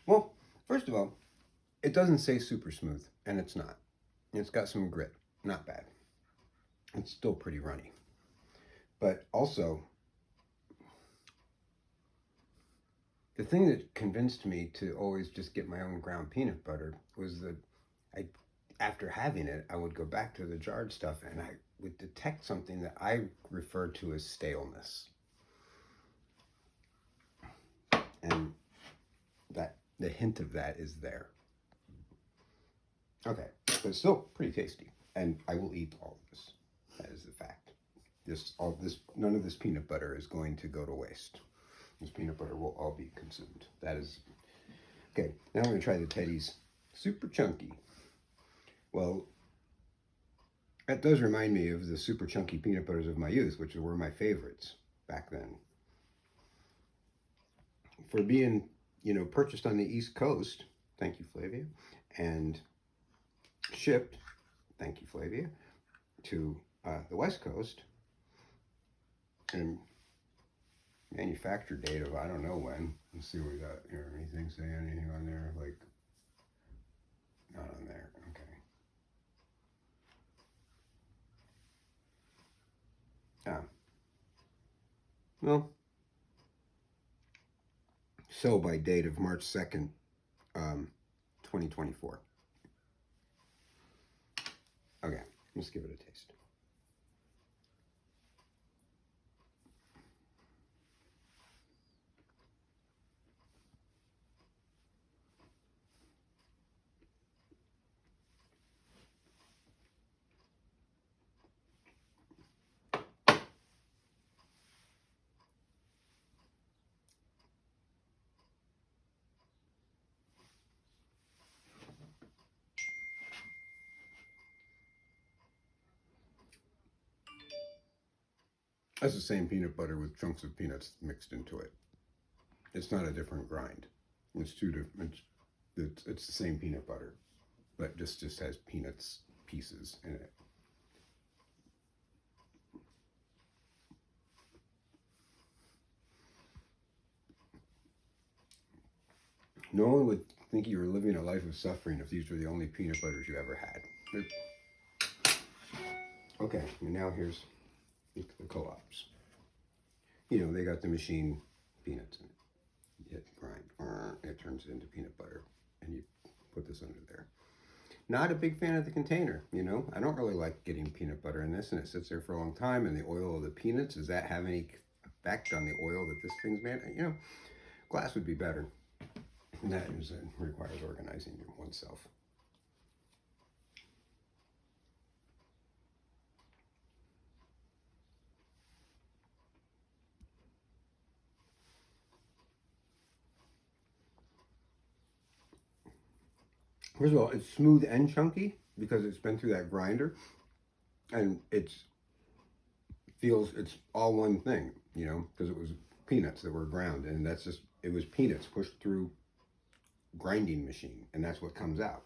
Well, first of all, it doesn't say super smooth, and it's not. It's got some grit. Not bad. It's still pretty runny. But also, the thing that convinced me to always just get my own ground peanut butter was that I, after having it, I would go back to the jarred stuff and I would detect something that I refer to as staleness. And that the hint of that is there. Okay, but it's still pretty tasty, and I will eat all of this. That is the fact. None of this peanut butter is going to go to waste. This peanut butter will all be consumed. That is okay. Now I'm going to try the Teddie's Super Chunky. Well, that does remind me of the super chunky peanut butters of my youth, which were my favorites back then. For being, purchased on the East Coast, thank you, Flavia, and shipped, thank you, Flavia, to the West Coast, and manufacture date of I don't know when. Let's see what we got here. Anything say anything on there? Like, not on there. Okay. Well, so by date of March 2nd, 2024. Okay, let's give it a taste. That's the same peanut butter with chunks of peanuts mixed into it. It's not a different grind. It's two different. It's the same peanut butter, but just has peanuts pieces in it. No one would think you were living a life of suffering if these were the only peanut butters you ever had. Okay, and now here's the co-ops. They got the machine peanuts in it. You hit grind, it turns it into peanut butter, and you put this under there. Not a big fan of the container, I don't really like getting peanut butter in this, and it sits there for a long time, and the oil of the peanuts, does that have any effect on the oil that this thing's made? Glass would be better. And that requires organizing oneself. First of all, it's smooth and chunky because it's been through that grinder, and it's all one thing, because it was peanuts that were ground, and it was peanuts pushed through grinding machine, and that's what comes out,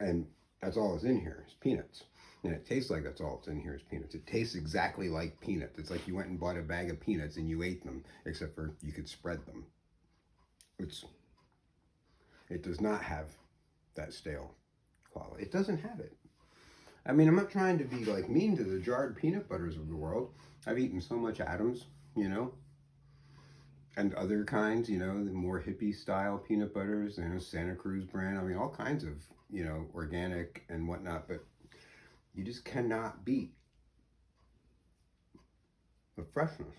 and that's all that's in here is peanuts, and it tastes like that's all that's in here is peanuts. It tastes exactly like peanuts. It's like you went and bought a bag of peanuts and you ate them, except for you could spread them. It does not have that stale quality. It doesn't have it. I mean, I'm not trying to be like mean to the jarred peanut butters of the world. I've eaten so much Adams, and other kinds, the more hippie style peanut butters, Santa Cruz brand. I mean, all kinds of, organic and whatnot, but you just cannot beat the freshness.